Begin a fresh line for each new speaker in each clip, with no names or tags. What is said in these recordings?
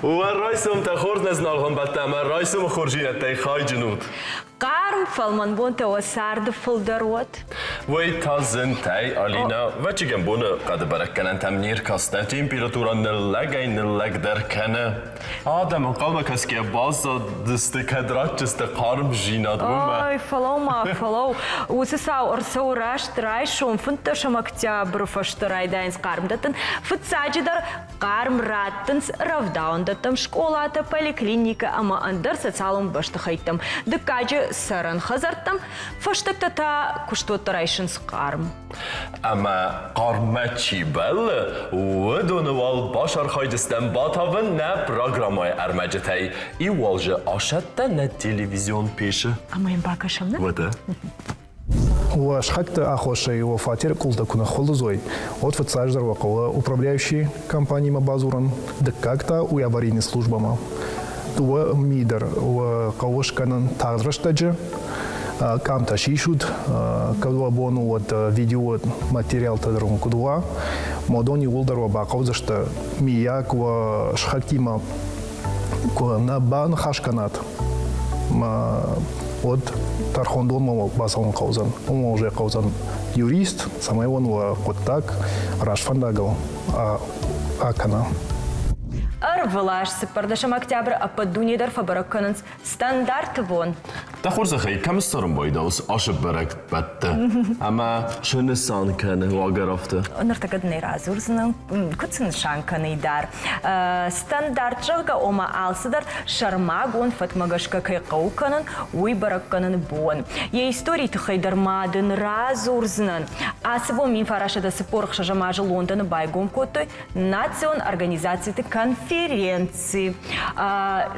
والرئيسهم تخورنا زنالهم بتأمر رئيسهم خورجين تيخاي جنود
قارم فالمن بونت وسارد فلدروت
ويتازن تاي ألينا وچی جنبونه قد بركنا تمنير كاستا تمبيراتورا نلقى نلقى دركنا آدم قلبك كسكي باز دست كدرات جست قارم جينا دوما
أي فلو ما فلو وسساو أرسو راش ترايشون فنتش مكتبر فشتراي داينس قارم دتن فتساجدر قارم راتنس равдаун датам школата поликлиника ама андер социалум баштахайтам декаджи саран хазартам фаштактата куштотарайшинс қарм.
Ама қармачи бәл удоны вал башар хайдыстан батавын на программай армаджатай и валжы ашатта на телевизион пеші.
Ама им бакашам, да?
Вода.
وشحكت أخوشي وفاتير كل كنا خلصوي от فتصاجر وقوة управляющий компании Мабазуран декакта у аварийной службама туа мидер у кауш канан тагрыштаджи кам ташишут кадуа бону вот видео материал тадрун кудуа модони улдарва бакаузашта мияк ва шхактима на бан хашканат от Тархондон мама басалн каузан. Он уже каузан юрист, самый он вот так рашфандагал акана.
Арвалаш сепардашам октябрь ападунидер фабаракананс стандарт вон.
تخور زخي كم سترم بايدوس عشب بركت بته أما شو نسان كان واقرفته
نرتقد نيرازورزنا كتسن شان كان يدار ستاندارت جلقا وما آلسدر شرماغون فتمغشكا كي قوكنن ويبركنن بون يا истории تخيدر مادن رازورزنن асыбо мин фараша да сыпорх шажамажы Лондон байгом котой национ организации конференции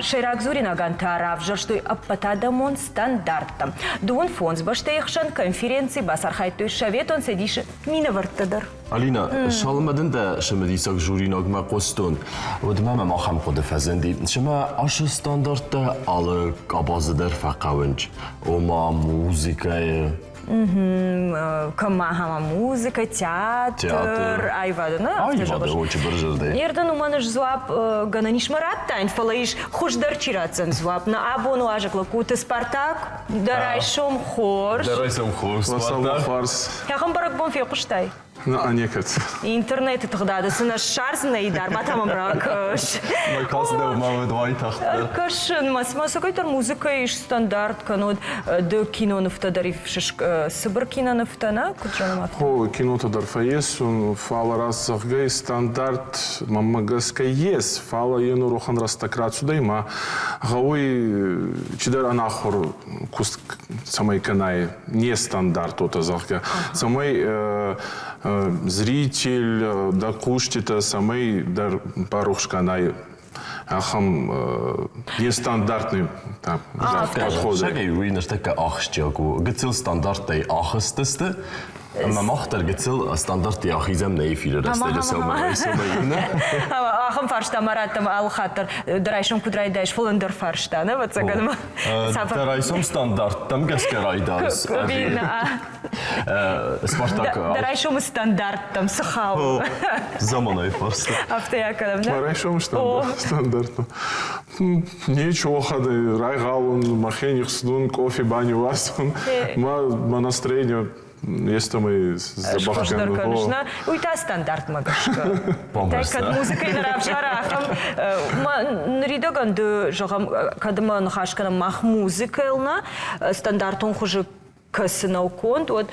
Шейракзурин агантарав жаштой апатадамон стандартам. Дуон фонс баштайхшан конференции басархайтой шаветон седиши минавартадар.
Алина, шалмаден да шамадисак журиног ма қостон. Удмама ма хам қоды фазенди. Шама ашы стандарта алы абазыдар фақавынч. Ома музыкая.
Камахама музыка, театр, айвада,
айвада очень быржырды.
Нердан уманыш зуап гананиш мараттайн, фалаиш хушдарчирацен зуап на абону ажакла куты Спартак, дарайшом хорс.
Дарайшом хорс, Спартак.
Яхам барак бон фекуштай.
А некат.
Интернет тогда да се на шарзна и дар матамам ракаш.
Мой класс да мама двай тахта.
Кашен масакайтар музыка иш стандарт канод до кино нафтадарив шиш сыбыр кино нафтана куджанам.
О кино тадар фаес он фала раз загай стандарт мамагаска ес фала ену рохан растакрат судайма гауи чидар анахор куст самай канай не стандарт ота загга самай зритель да куштита самый дар парушканай ахам нестандартный подходы.
Шагай руинаш така ахштягу. Гцил стандарттай ахстысты. Ама махтар гцил стандарттай ахизам нейфилер растели самай.
Ахам фаршта маратам алхатар драйшом кудрайдайш фолендер фаршта, не вот цагадма.
Драйшом стандарт там гаскарайдас. Спартак.
Драйшом стандарт там сахау.
Заманай фаршта.
Автоякадам, да?
Драйшом стандарт. Ничего ходы, райгалун, махених сдун, кофе, баню вастун. Ма настроение. Если мы забахаем,
конечно, уйта стандарт магашка. Так как музыка и наравшарахам, нридаган до жогам, когда мы нахашкаем мах музыкална, стандарт он хуже касынау конт, вот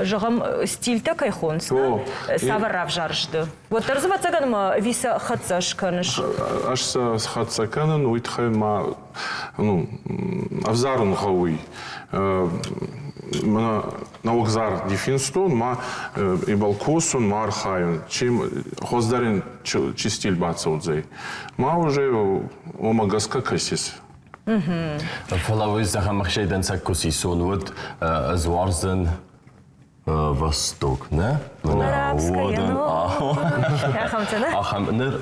жогам стиль такой хонсна, саварав жаржды. Вот тарзывацаган виса хатсашканыш.
Аш хатсаканан уйтхай ма, ну, авзарун хауй. На вокзар дефинстон, ма и балкосон, ма архайон. Чем хоздарин чистиль бацаудзей. Ма уже омагаска касис.
Фалавыз захамахшейден саккуси сонвуд зуарзен Восток, не?
Арабская, ну.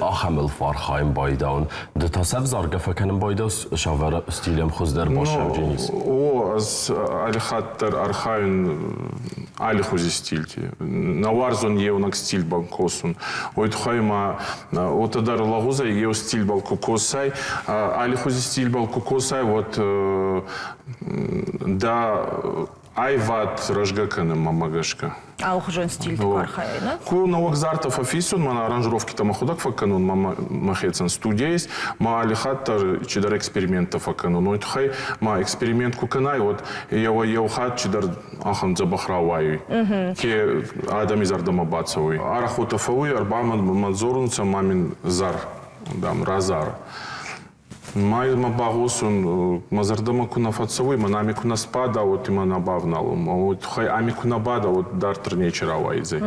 Ахам الفرخایم بایدان ده تصف زارگه فکنم بایداس شاور استیلیم خوز در باشه جنیس
О, аз алихаттар архайн алихузи стильти. Наварзон еунак стиль банкосун. Ойт хайма отадар лагуза еу стиль балкокосай. Алихузи стиль балкокосай вот да айват рожгакана мамагашка.
А ухожен стиль такой архаичный.
Ку на вокзартов офисун, мана аранжировки там ходак факанун, мама махецан студия есть, ма алихаттар чидар экспериментов факанун. Но это хай ма эксперимент куканай вот я хат чидар ахан забахравай. Ке адам из ардама бацавый. Арахота фауи арбаман мадзорунца мамин зар, дам разар. Май мабагосун мазардама куна фацавой, манами куна спада, вот има набавнал. Вот хай ами куна бада, вот дартер нечера вайзе.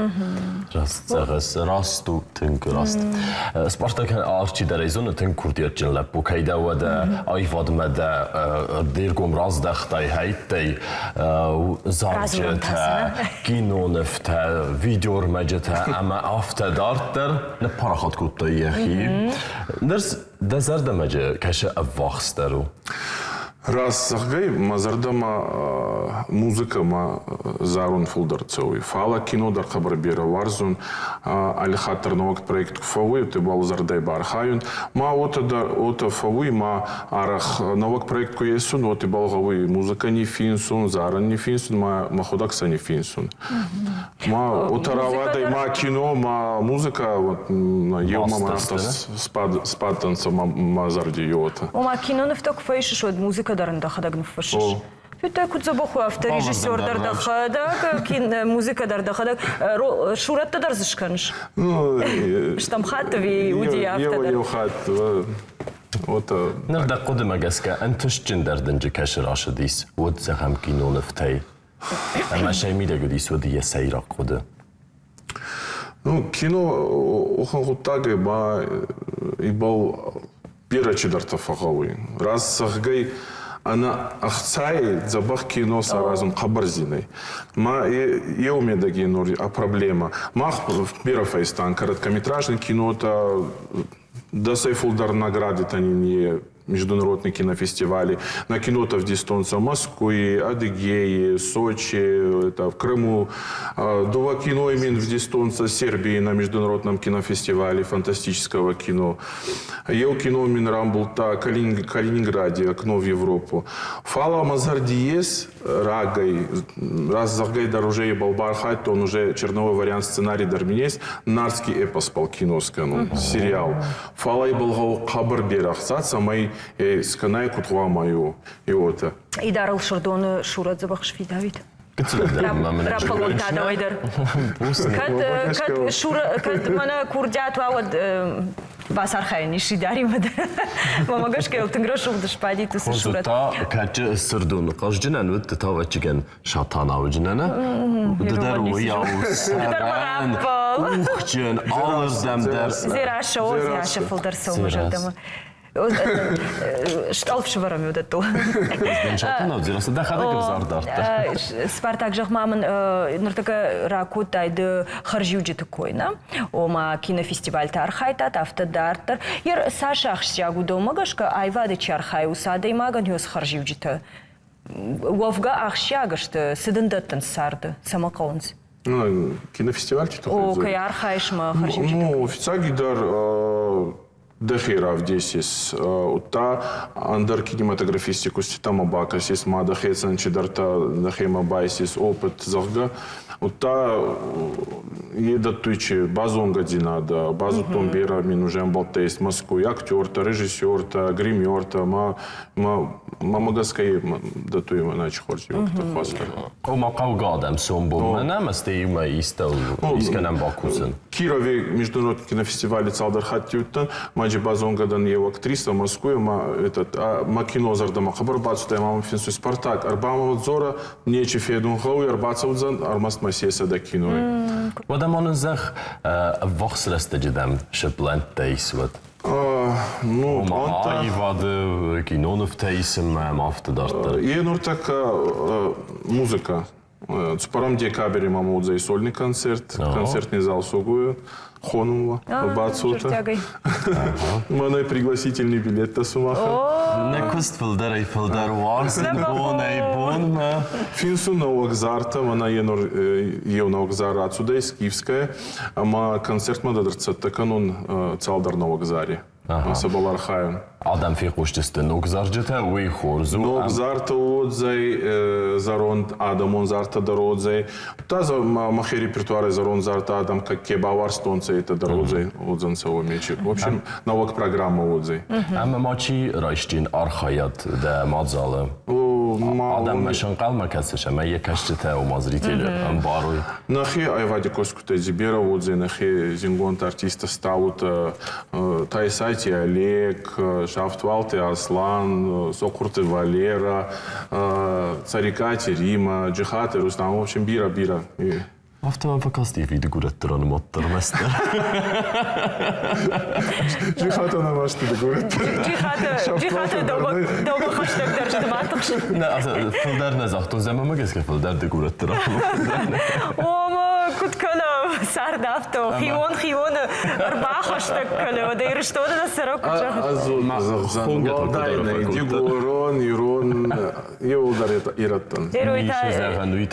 راستو تنک راست سپارتا که آرچی در ایزون تنک کردیت جن لپو کیده و ده آیفاد مده دیر گم راز دختای هیتی زارجه تا گینو نفته ویدیور مجه تا اما آفته دارتر نپارا خود کردتا یخی درس ده زرده مجه کشه افاقس درو
Раз сахгай мазардама музыка ма зарун фулдарцевый. Фала кино дар хабарбера варзун алихатар новак проект фавы ты бал зардай бархаюн. Ма ота фавы ма арах новак проект коесун вот и балгавы музыка не финсун заран не финсун ма ходакса не финсун. Ма ота равада ма кино ма музыка вот ел мама спатанца ма зарди йота.
Ома кино не в так фейшиш от музыка дарында хадагн фашиш. Это куда баху авторежиссер дарда хадаг, музыка дарда хадаг, шуратта дарзышканш. Штам хатови уди автодар.
Я хат. Вот.
نبدأ قدم أجسك أنت شجندر دنج كشر عشديس ود زخم كينو نفتي أما شيء ميدا قديس ودي سيرا قده
Ну, кино охан гутага ба ибал пирачи дартафагавы. Раз сахгай она ахцай забах кино саразум хабарзиной. Ма еумедаги нури а проблема. Мах пирафайстан короткометражный кино-то да сайфулдар награды то не международные кинофестивали. На кино-то в дистонце в Москве, Адыгее, Сочи, это в Крыму. Дува кино именно в дистонце Сербии на международном кинофестивале фантастического кино. Ел кино Минрам был та Калининграде, окно в Европу. Фала Мазардиес Рагай, раз Загай дороже Балбархать, то он уже черновой вариант сценарий Дарминес, Нарский эпос пал киноска, сериал. Фала и Балгау Хабар Берахсат, самой сканай кутва мою. И вот.
И дарил шардоны шурат забахш видавит.
كتلدر
رابلون تادا ويدر كد شورا كد مانا كوردات وعود باسار خايني شي داري مدر ما قاش كيل تنقرش ودش بعدي تسشورات
تا كاتش السردون قاش جنان ود تا وجهن شاطانا وجنانا ودر ويا وسران وخجن алырдам در
زيرا فلدر سو مجدم шталф шварами вот это. Спартак жахмамын нұртыка ракут айды харжюджи такой, на? Ома кинофестиваль тархайтат, автодартар. Ер Саша ахшягу домагашка айвады чархай усады имаган ёс харжюджи-то. Вовга ахшягашты сыдындаттан сарды, самақауыныз.
Ну, кинофестиваль что-то.
О, кай архайшма харжюджи.
Ну, официально Дахира в десис, ута андер кинематографистикус там абакас есть мада хецан чидарта дахема байсис опыт захга ута едат туйчи базон гадинада базу томбера минужем болтест Москву актер-то режиссер-то гример-то мамагаскай датуема нач хорти опыта хвастер.
Ома каугадам сомбом мана масте има истал исканам бакусен.
Кирове международный кинофестиваль Цалдархаттиуттан маджи базонгадан ев актриса Москвы ма кино зардама хабар бацута мама финсу Спартак арбама зора нече федун хауи арбацаудзан армаст масеса да кино.
ودمان زخ وقت رست جدم شبلند تیسود.
Ну,
ما айвады кино нефтейсим мафты дартыр.
Енур така музыка. Цупарам декабре мамудза и сольный концерт. Концертный зал Сугуя. Хонумла, Бацута. Мана пригласительный билет та сумаха.
Некост филдер филдер варсен бон.
Финсу на Окзарта, мана на Окзара отсюда из Киевская. Ама концерт мададырца таканун цалдар на Окзаре. Сабалар Хайм.
Адам фикуштисты Нокзарджета, уй хорзу.
Нокзарта одзай, заронд Адамон зарта дородзай. Таза махи репертуары заронд зарта Адам, как кебавар стонца это дородзай, одзан саво мечик. В общем, новая программа одзай.
Ама мачи райштин архаят да мадзалы. Адам машан қалма кәсіш, ама екашчыта умазрители амбаруй.
Нахи айвади коскута зибера одзай, нахи зингонт артиста стаут Тайсати Олег, Шафтвалты Аслан, Сокурты Валера, Царикати Рима, Джихаты Рустам, в общем, бира.
Автомат покасти види гуреттер моттер местер.
Джихата на вашти да гуреттер.
Джихата долго хаштаг держит матокш.
Не, also филдер не захто зема магиска филдер да гуреттер.
Ома куткала сардавто, хион арба хаштаг кала, да и что да сарок ча.
Валдайна, Дигурон, Ирон, Еулдар Ираттан.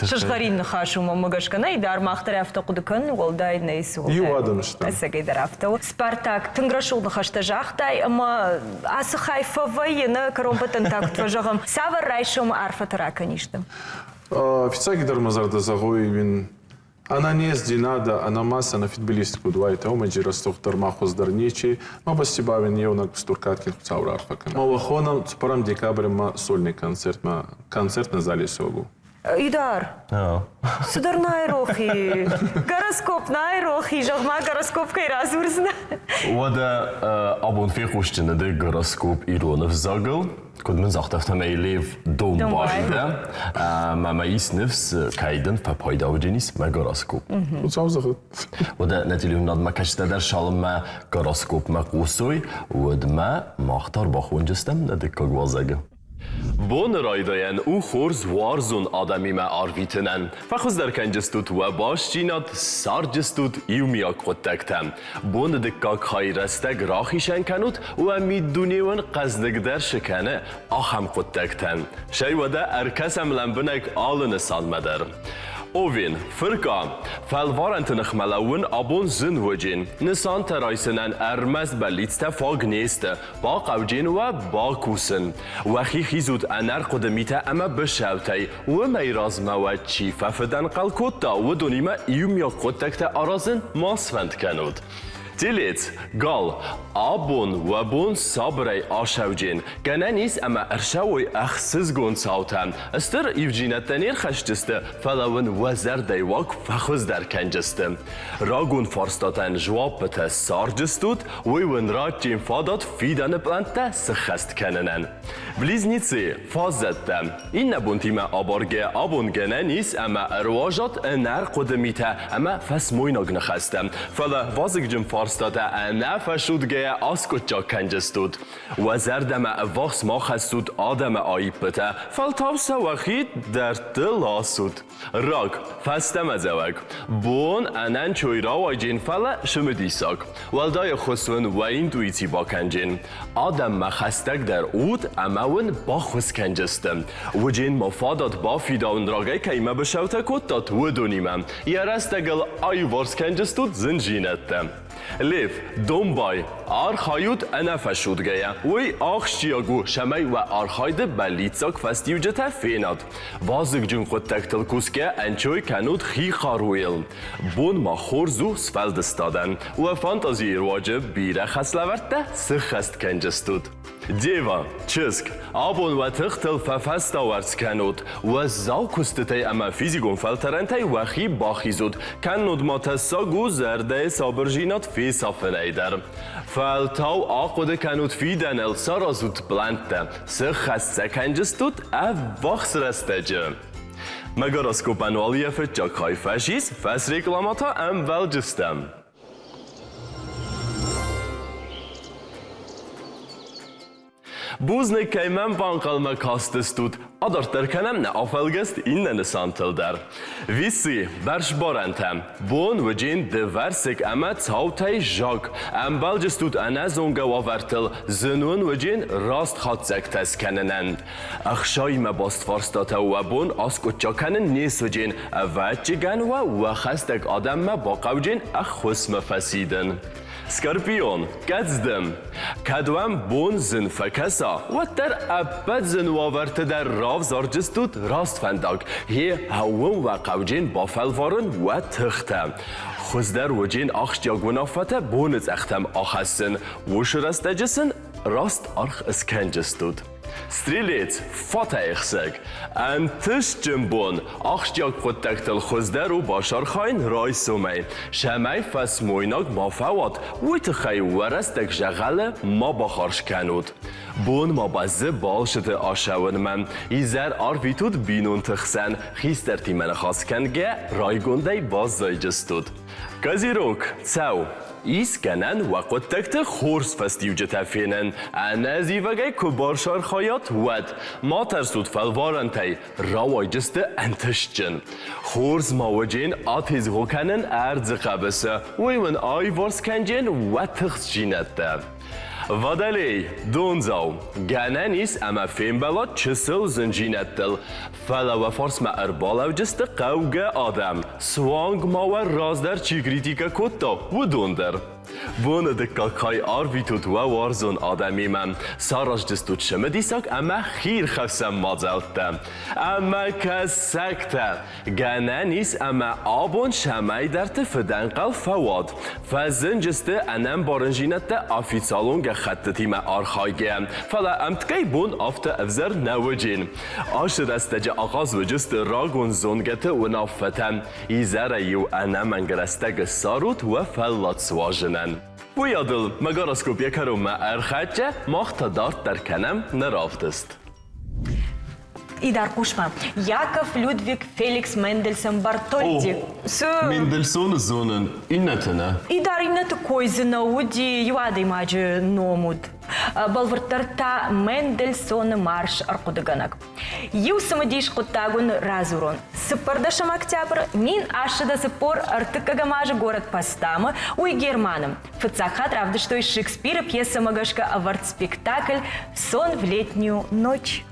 Шашгарин хашу мамагашкана и дар махтар автоқудыкын, Валдайна и су.
Ю адамшта.
Асагай дар авто. Спартак, тынграшулды хашта жахтай, ама асы хайфа вайына каромбатын так тважагам. Савар райшум арфатара, конечно.
Офицаги дармазарда загой вин. Она не сдинада, она масса на футболистику двоит, а у меня растут дармаху здарничи, но бастибавин еунак стуркаткин цаура арфакан. Малахоном цпарам декабря ма сольный концерт на зале Согу.
Идар. Судар найрохи. Гороскоп найрохи, жахма гороскоп кай разурзна.
Вада абон фикуштина де гороскоп Иронов загл. Код мен захт афта мей лев Домбайда. Ма иснифс кайден фапайдавджинис ма гороскоп.
Уцавзахат.
Вада натилиум над ма каштадар шалм ма гороскоп ма кусой. Вад ма махтар бахунджистам наде кагвазага. بون رایداین او خورز وارزون آدمی ما آرویتنن فخوز در کنجستود و باش جینات سار جستود ایومیا کتکتم بون دکاک های رستگ راخیشن کنود و میدونیون قزدگ در شکنه آخم کتکتن شای وده ارکسم لنبنک آلن سالمدر اوین فرقا فالوارنت نخملون آبون زن وجین نسان ترایسنن ارمز بلیت فاگ نیست با قوجین و با کوسن و خیزود انر قدمیت اما بشوتی و میراز مواد چی ففدن قلکوتا و دونیما ایوم یا قدکت آرازن ماسفند کنود تیلیت گال آبون و بون صبری آشوجین گنه نیست اما ارشوی اخسز گون ساوتن استر ایوجینت تنیر خشتسته فلون وزر دیواک فخوز در کنجسته راگون فرستاتن جواب بته سار جستود ویون را جیم فادات فیدن پلانت سخست کننن بلیزنیسی فازده این نبونتیم آبارگه آبون گنه نیست اما ارواجات نر قدمیته اما فسمویناگ نخسته فلا وازگ جم فرستاته نفشودگه آسکوچا کنجستود و زردم واخس ما خستود آدم آیب بته فلتاو سوخید در دل آسود راگ فستم ازوگ بون انن چوی را واجین فلا شمدیساک والدای خسون و اینتویتی با کنجین آدم ما خستگ در اود امون با خس کنجستم و جین مفادات با فیداون راگه که ایمه بشوته کتات و دونیمم یه رستگل آی ورس کنجستود زنجینتم لیف دومبای آرخایود انفشود گیا وی آخشیاگو شمی و آرخاید بلیتساک فستیو جتا فیناد وازگ جون خود تکتل کوسکه انچوی کنود خی خارویل بون ما خورزو سفلد استادن و فانتازی رواجه بیره خسلورده سخست کنجستود دیوا چسک آبون و تختل ففست آورد کنود و زاوکستتی اما فیزیگون فلترنتی و خی باخیزود کنود ما تساگو زرده سابرجینات فی سافنیدر فلتاو آقود کنود فی دنل سارازود بلنده سخست سکنجستود واخس رستجه مگاراسکوپ انوالیه فتجاک های فشیز فس ریکلاماتا اول جستم Buzne keimen bankalma kastestut, adartar kenem ne affelgest innen santelder. Vissi, bershbarentem, bon vegin diversik emet hautei jag, belgestut anazonga wavertel, zenun vegin rast hatzektes kennenen. Achshai me bast farstata و بون آسکوچا کنن نیست و جین وچگن و خستک آدم ما با قوجین اخوسم فسیدن. سکارپیون گزدم کدوم بون زن فکسا و در ابد زن واورت در راف زارجستود راست فنداگ هی هون و قوجین با فلوارن و تختم. خوزدر و جین آخش جاگونا فته بونز اختم آخستن و شرسته جسن راست آرخ اسکنجستود. Strelets, fata ixseg. Antish jimbon, achsjag protectel khuzder u bashar khain rai sumay. Shamay fas moynag mafawat, wit khay warastek jagale ma bakharsh kanut. Bon ma bazze balshte ashawen man. Izer arvitud binun tkhsan, khisterti man khaskenge rai gonday bazzayjistud. Kazirok, tsau. ایسکنن و قطعت خورس فستیوجه تفینن انازی وگه کبارشار خایات ود ما ترسود فلوارن تای روای جسته انتشجن خورس ماوجین آتیز غوکنن ارز قبسه ویمن آی ورس کنجن و تخص جینت ده Vadaley, donzau, ganenis ama fembelat çısıl zincinatel. Fala ve fars ma erbalav ciste kavga adam. Swang ma ve razder çi kritika kotta ve donder. Bunu dikka kay arvitut ve warzon adami men. Saraj cistut şemedisak ama khir khafsam mazaltta. Ama kasakta. Ganenis ama abon şamay derte feden qal fawad. Fazin ciste anem baranjinette afitsalon خطتی ما آرخایگم فلا امتکی بون آفت افزر نوجین آشر استجا آغاز و جست راگون زونگت و نافتم ایزاره یو انا منگرستگ ساروت و فلات سواجنن و یادل مگارسکوپ یکرو ما ارخجه ماختدارت در کنم نرافتست
Idar Pushma, Jakov Ludwig Felix Mendelssohn Bartholdy.
Mendelssohn zonen innetene.
Idar innet koizena udi yuadai maji nomud. Balvartarta Mendelssohn марш аркудыганак. Ю самодиш коттагун разурон. Сыпардашам октябрь мин ашыда сыпор артыкагамажы город Пастамы уй германом. Фацахат правда, что из Шекспира пьеса Магашка аварт спектакль «Сон в летнюю ночь».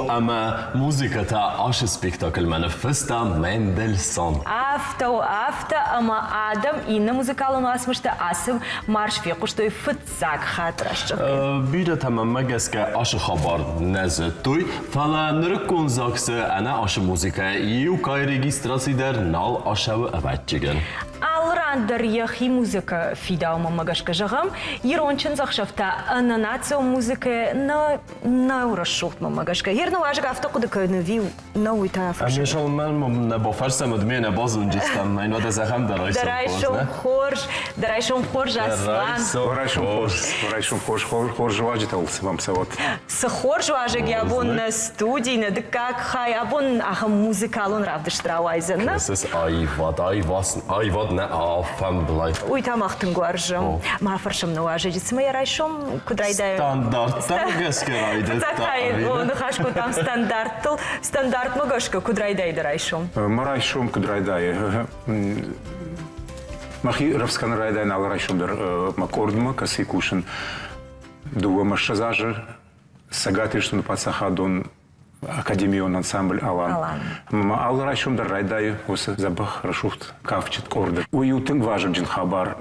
Ama muzikata aşı spektakl manifesta Mendelssohn.
Авто, ама Адам инна музыкалын асмышты асым марш феку, что и фыцак хатрашчык.
Bide tamam megeske aşı xabar nezetuy. Fala nırıkkun zaksı ana aşı muzika iu kay registrasi der nal aşağı evetçigen.
Алрандер яхи музыка фидаума магашка жагам, ирончен захшафта ананацио музыка на урашуфтма магашка. Ерна важга автокудыка навил на уйта афарша.
Амешал мен не бафарсам адмена базунжистам, мен вада захам
дарайшом хорж аслан.
Дарайшом хорж важитал вам сават.
Сахорж важиг ябун на студии на дыкак хай абун ахам музыкалун равдыштравайзен.
Das айвад не афам блайт.
Уй тамахтын гуаржым. Мафаршым на важидец мы ярайшом кудрайдай.
Стандарт тамгескерайдет.
Такай, он хашку там стандарт магашка кудрайдай дарайшом.
Марайшом кудрайдай. Махи равскан райдай на райшом дар макордма касикушен. Дува машазажа сагатишн пацахадон Академион ансамбль Алан. Мама Алрайшум дар райдай осы забах рашуфт кавчит корды. Уютын важен джин хабар.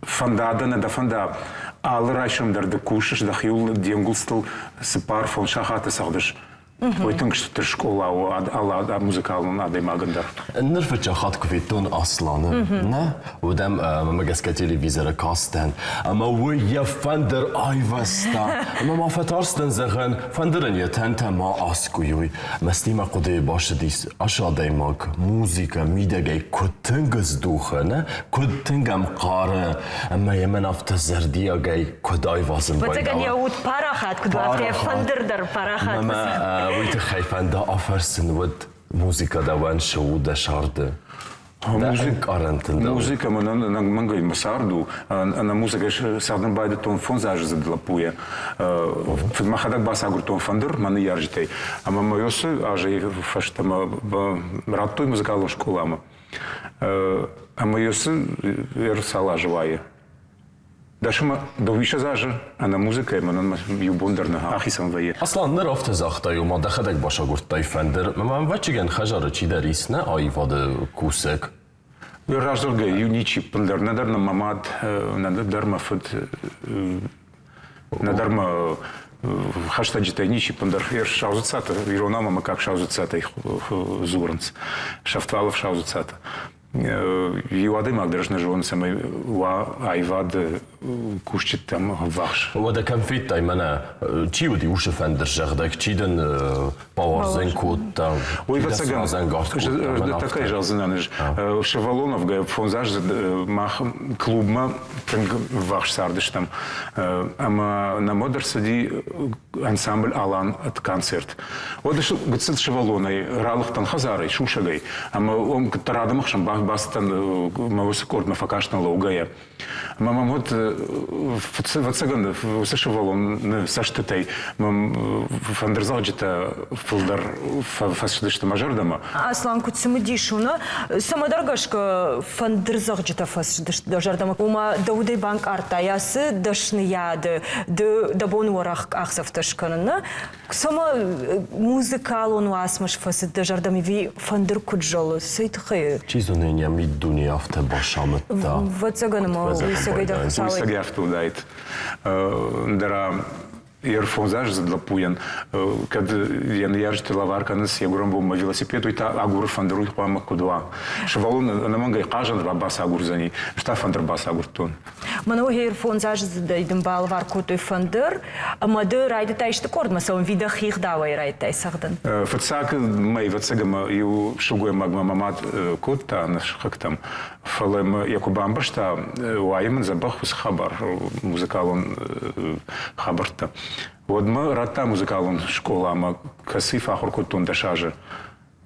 Фандада на да фанда. Алрайшум дар да кушаш да хюл денгулстыл сыпар фон шахаты сагдыш. Уютын кштыр школа ала музыкалын адай магандар.
Нырфыча хат квитон асланы. Не? Удам мамагеска телевизора кастен. Ама уй я фандер айваста. Ама фатарстен заган фандерен я тента ма аскуюй. Мастима куды башы дис ашадай маг музыка мидегей кутынгыз духа, не? Кутынгам қары. Ама емен афта зардиягей кудай вазын байда.
Ватаган я ут парахат кудвафте фандердар парахат.
ويت خايفان دا أفرسن ود موسيقى دا وان شو دا شارده
Музыка, мангай масарду, на музыка сардан байда тон фонзаж задлапуя. Махадак басагур тон фандер, маны яржитей. А мама йосы, ажи фаштама раттой музыкалу школама. А майосы сала живая. Дашма довиша зажа, а на музыка манан юбондерна ахисам вае.
Аслан нерафте захтай ума дахадак башагуртай фендер. Мам вачиген хажары чи дарисне айвады кусек.
Раждырга юничи пындер надарна мамад надарма фут надарма хашта джитай ничи пындер шаузацата иронама мы как шаузацата их зуранц шафтвалов шаузацата. Юады магдражна живон самой айвад кушчит там вахш.
Вода конфит таймана чиуди уше фендер жагдак чиден пауэрзен кутта.
Ой, вот саган. Такая же алзананыш. Шевалонов га фонзаж мах клубма вахш сардыш там. Ама на модер сади ансамбль Алан от концерт. Вот что гцет Шевалоной ралых тан хазарой шушагай. Ама он тарадамах шамбах бастан мавусакорд мафакашна лаугая. Мама вот вот саган Шевалон саштетай мам фандерзалджита фулдар фасшдышта мажордама.
Аслан кутсумадишуна самадаргашка фандерзалджита фасшдышта мажордама. Ума даудей банк артаясы дашнияды дабон варах ахсафташканна. Сама музыкалон васмаш фасд жардами ви фандер куджало сейтхе.
Чизонения миддуни авте башамытта.
Вот саган ма уйсагайда салы.
Уйсагайфту дайт. Дара фонзаж задлапуян, kad я яржите лаварканыс, я гурам бом велосипеду, и та агур фандеруй хвама кудва. Шевалун на мангай кажан бас агур зани, шта фандер бас агур тон.
Маногер фонзаж задайдым бал варкутой фандер, мады райды тайшты корд, масалым видах их давай райды тайсахдан.
Фацак май вацагам ю шугуй магма мамат кутта наш хактам. Фалем якубамбашта уайман забах с хабар музыкалон хабарта. Вот мы рата музыкалон школа, ма касиф ахуркутун дашажа.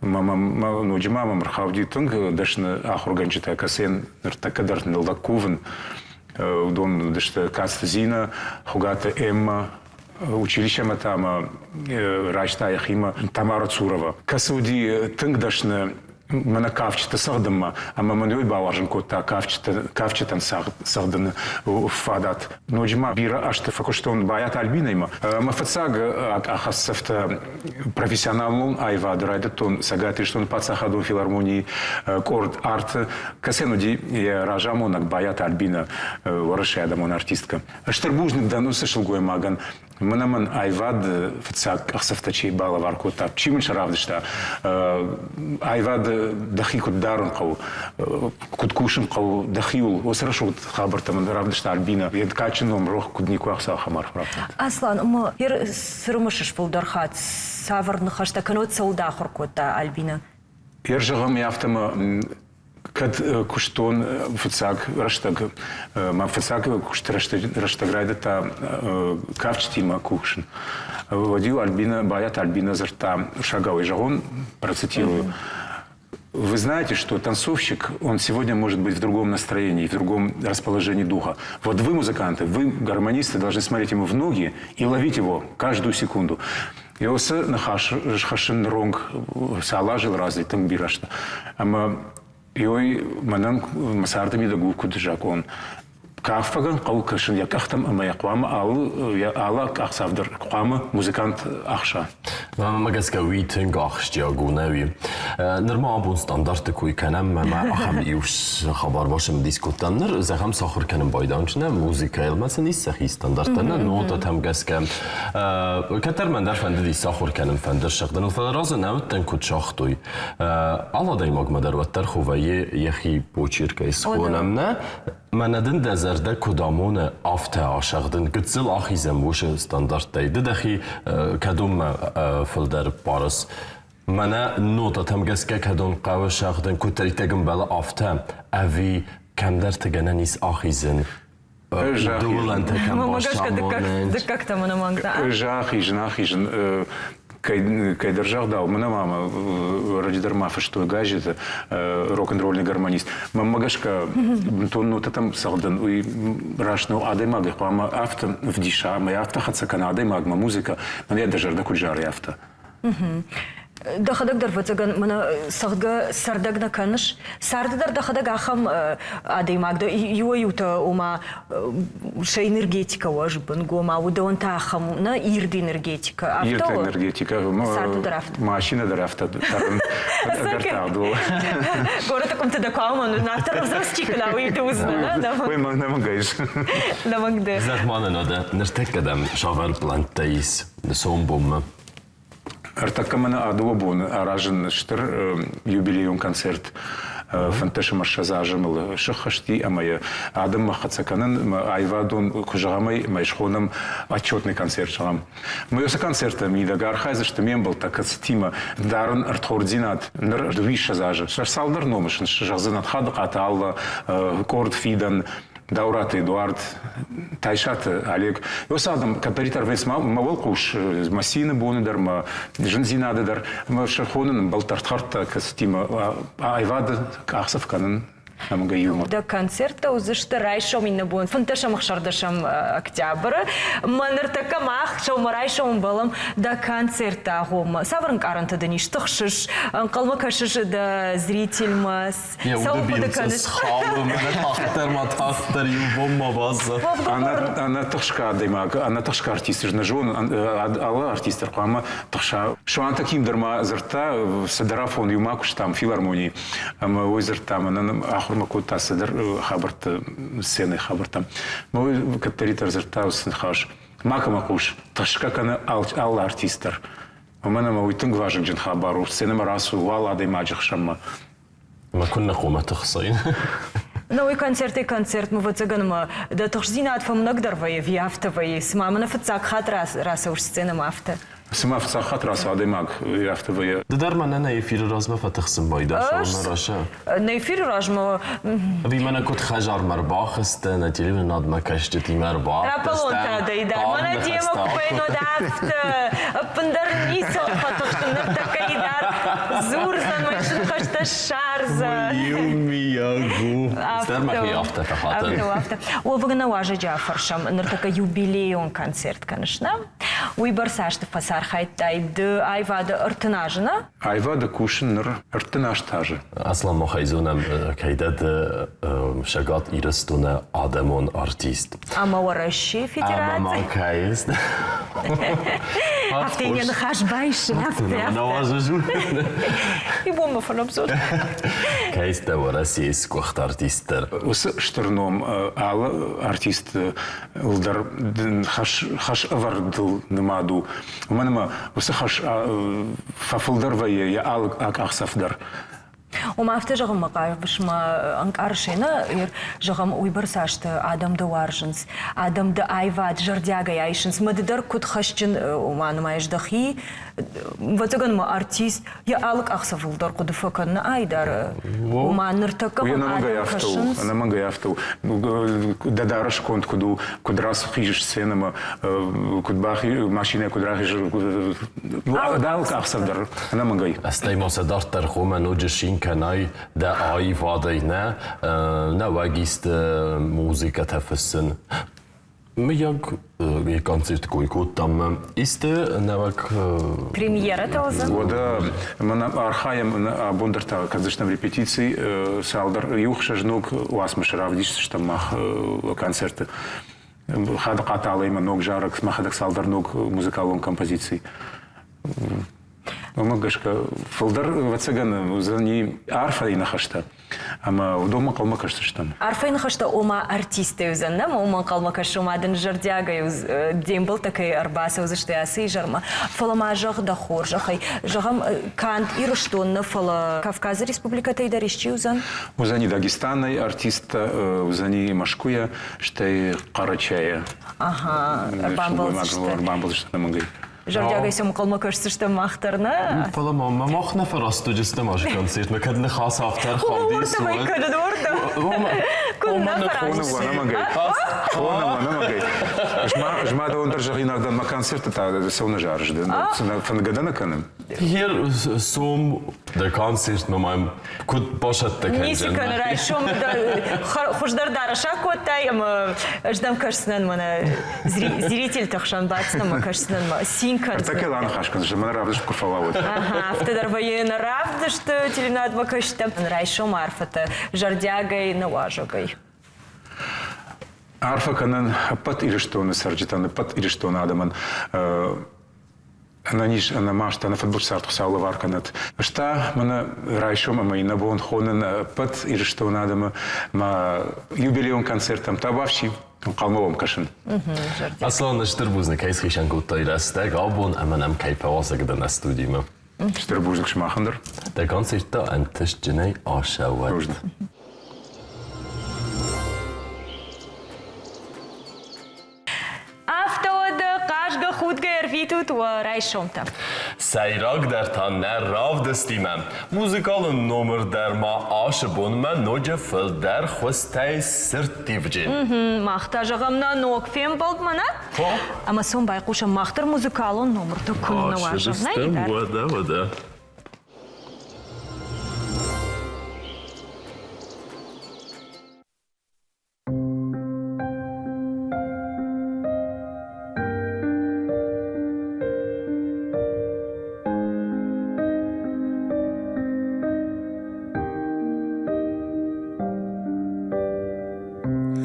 Мама нуджмама мархавди тунг дашна ахурганчита касен нартакадар нилдакувен. Дон дашта кастзина хугата Эмма училище матама рачта яхима Тамара Цурова. Касуди тунг дашна Мана кавчета сагдама, а мамануй баваржен кота кавчетан сагдан фадат. Нуджма бира ашта факуштон баят альбинайма. Мафацаг ахассафта профессионалун айвад райдатон сагати штон пацахаду филармонии корд арт касенуди я ражамонак баят альбина варашадамон артистка. Штербужник дану сашилгой маган. Манаман айвад фацаг ахсафтачи бала варкота. Чимын шаравдышта айвад дахикут дарун қау, куткушин қау дахиул, осырашут хабартамын равдышта альбина, едкачином рох куднику ахса хамар.
Аслан, ума ер сырмышыш пулдархат, саварны хашта канот сауда хоркота альбина.
Ер жағам яфтама кад куштон фацак раштаг, ма фацак кушт раштаграйдата кавчтима кушин. Водил альбина, баят альбина зарта шагавый жагон, процитирую. Вы знаете, что танцовщик, он сегодня может быть в другом настроении, в другом расположении духа. Вот вы, музыканты, вы, гармонисты, должны смотреть ему в ноги и ловить его каждую секунду. И осы нахашин ронг салажил разный там бирашта. Ама йой манам масардами дагу кудыжак он. Кафаган қау кашын якахтам ама яқвама ала кахсавдыр қвама музыкант ахша.
Магазка уитен гахшти агуневи. Нормал бун стандарты куй канам ма ахам иуш хабар башым дискутаннер захам сахар канам байданчна музыка елмасын исахи стандартана нота там гаска катар мен дар фанди сахар канам фандер шахдан фараза навтен кучахтуй. Алла даймаг мадарваттар хувае яхи почирка исхонамна منادن دزرده کدامون آفته عاشقدن گتزل آخیزم وش ستاندارد دایده دخی کدوم فلدر پارس منه نوتا تم گسکه کدوم قوه شاخدن کتری تگم بلا آفته اوی کم در تگنه نیست آخیزن دولن تکم باشتامونن
دکاکتا منو مانگتا
Жахижен, Кайдержах, да, у меня мама ради дармафа, что гаджет, рок-н-ролльный гармонист. Мама магашка, ну ты там салдан, и рашну адай мага, мама авто в диша, моя авто хацакана адай магма музыка, мне даже на куджаре авто.
Дахадаг ватаган мана сарга сардагна каныш сардыдар дахадаг ахам адаймагда юаюта ума ша энергетика важбын гома удонта ахам на ирд энергетика
Ирд энергетика машина драфта гартаду
город комта дакама на таразастик на уйду узна да
ой мана магаиш
да магде
Zeg det, när stäcker dem Chavel planteis, det som bomma.
Артакамана адуабун аражен штыр юбилейон концерт фанташа маршазажымыл шахашти амая адам махацаканын айвадун кужагамай майшхоном отчетный концерт шагам. Мы с концерта мидагар хайза что мен был так ацтима дарын артхординат ныр двишазажы. Шарсалдар номышын шажзанат хадык аталла корд фидан Даурат Эдуард, Тайшат Олег. Осадам капаритар весь мавал куш массины бонудар, ма жензинадыдар, ма шархонын балтартхарта кастима айвады ахсав канын.
Да концерта узышты райшом инна буын. Фанташам ахшардашам октябрь. Маныр такамах шаум райшом балам да концерта агом. Саврын каранта да ништыхшыш. Қалма кашыш да зритель мас.
Я удобился с халом, тахтар, юбомма база.
Она тахшка даймак, она тахшка артист, жна жон, алла артистер, ама тахша. Шуан таким дарма зарта, садарафон юмакуш там филармонии. Ама ой зартам, она Макута садыр хабарт сцены хабартам. Мы катаритар зартаус хаш. Мака макуш. Ташка кана алла артистер. У меня мы уйтун гважик джин хабару. Сцена расу вала дай маджих шамма.
ما كنا قومة تخصين.
Ну и концерт мы вот заганма да тохждина от фамнагдервая виафтовая с мамой на фацак хат раз уж сцена мафта.
Сама в цахат раз адемаг виафтовая.
Дарма на эфир разма فتخصم بايدا شو مراشا.
На эфир разма.
أبي منا كنت خجار مرباخ استنا تلين ناد ما كشتي مرباخ.
Рапалон традай да. Мана тема купейно дафт. Пандарниса فتخصم такая да. Зурза машин хашта шарза.
يومي ياغو. Дарма هي أفتا فخاطر.
وفقنا واجه جعفرشم نرتكا юбилейон концерт конечно. Уйбарсашты фасар хайттайбды айвады ыртынажына.
Айвады кушыныр ыртынаштажы.
Aslan Mohaizunam kaydet şagat iristuna adamon artist.
Ama uğraşı federatsiya.
Ama kayist.
Haftaya хашбайши.
Наважу.
И бомба фанабзор.
Kayist de uğraşıyız kuht artistler.
Осы штырном алы артист улдар хаш авардыл нымаду. У мене ма осы хаш фафылдар вая я алы аксафдар.
Ома авто жағым мақайық бішма аршена жағым уйбарсашты адамды уаржынс, адамды айвад жардяга яйшынс, мадыдар кут хашчын оманым айждахи, ватыганма артист, я алык ақсафылдар куды факанна айдар, оманыр такам айдакашынс.
Она мага яфту, дадараш конт куду, кудрас хижиш сценама, кудбахи машина кудрахиш, далк ақсафдар, она магай.
Astăzi dar хoma nujșin canai de ai vadăina na vagist muzică tefessen. Mijag koncert kuikutam iste nevak
Премьера тоже.
Вода, мы архаем абундерта, конечно, в репетиции салдар юхша жнук уасмыш равдиш штамах концерты. Хадак атала има ног жарок, смахадак салдар ног музыкалон композиций. Магашка фылдар вацаган зани арфа и нахашта. Ама дома калма кашташтам.
Арфа и нахашта ома артисты үзен, ома калма кашумадын жардяга юз дембл такой арбаса үзеште аси жарма. Фалама жах да хор жахай жахам кант ируштонны фала Кавказ республика тайдаришчи үзен.
Узани Дагестанай артиста узани Машкуя штай Карачая.
Ага,
бамбалзышта мангай.
Жардяга исем калма кашташта махтарна.
Фала мама махна фарасту just на маж концерт. Мы кадны хас автор халдис.
Урта. Күнна
Оманы
қарашы.
қоны
Оны магай. Оны магай. Жма да он даже иногда на концерты та сауна жарж. Фангадана каным.
Hier som de concert met mijn goed bosset te
Ниси
kennen.
каны райшом хуждар дараша котай, ждам кажсынан мана зритель тахшан бацна ма кажсынан ма синкан.
Так и лан хашкан, что мы равно курфала.
Ага, автодар воена равда, что теленад ма кажта райшом арфата жардягай наважогай.
Арфа канан пат или что на сарджитаны, пат или что на адаман. Она ниш, она машта, она футбол сарту саула варканат. Шта, мана райшом, ама и на бон хонен пат или что на адама, ма юбилеон концертам табавши, қалмавам кашын.
Aslan is er boezne keis geschenk goed dat je dat steg album en men hem kijken was ik de na studie me.
Штербузник шмахандер.
De concert dat en het is genee afschouwen.
Нужно.
Автода кажга худга ервитут ва райшомта.
Seirak der ta ner rav destimem. Muzikal nummer der ma aşebun men noje fil der khustay sirtivjin.
Махта жагамна нок фем болдмана.
Фо?
Ама сон байкуша махтар музыкалон номерто күнна важа. Найдар.
Вада.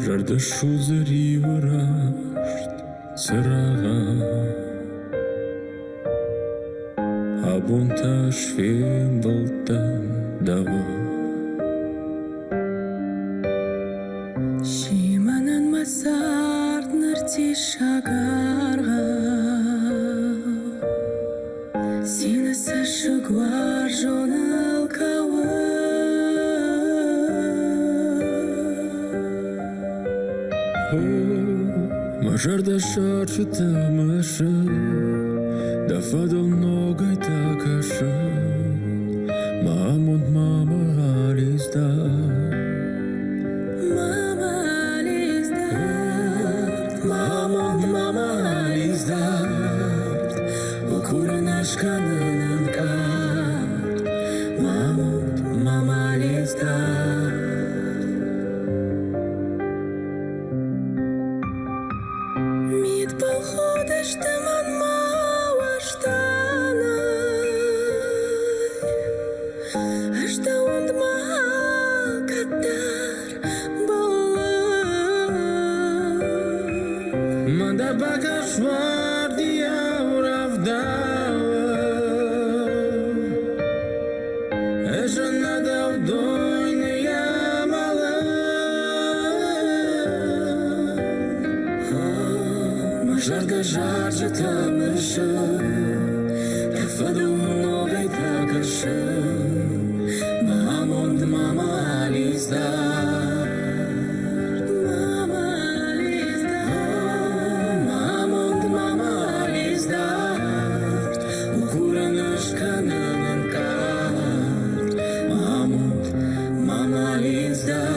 Жардашу зари вырашт цырага Абунта швем болтан дава
Шиманан масарт нырти шагарға Сені сашыгвар жонал кауы
Мажарда шарчы тамашы Дафадал ногай такашы Мамонт мама ализда
Мама ализдарт Мама ализдарт Укуран ашканынан карт Мама ализдарт Мид полходыш тыман мауаштанай Ашта ундма катар болар
Мада багаш вардия уравдава Эжа надав дойны ямала
Мажарга жаржа тамышы Тафаду ногай такашы Мамонд мама ализдар Мамонд мама ализдар Укуран ашканынан карт Мамонд мама ализдар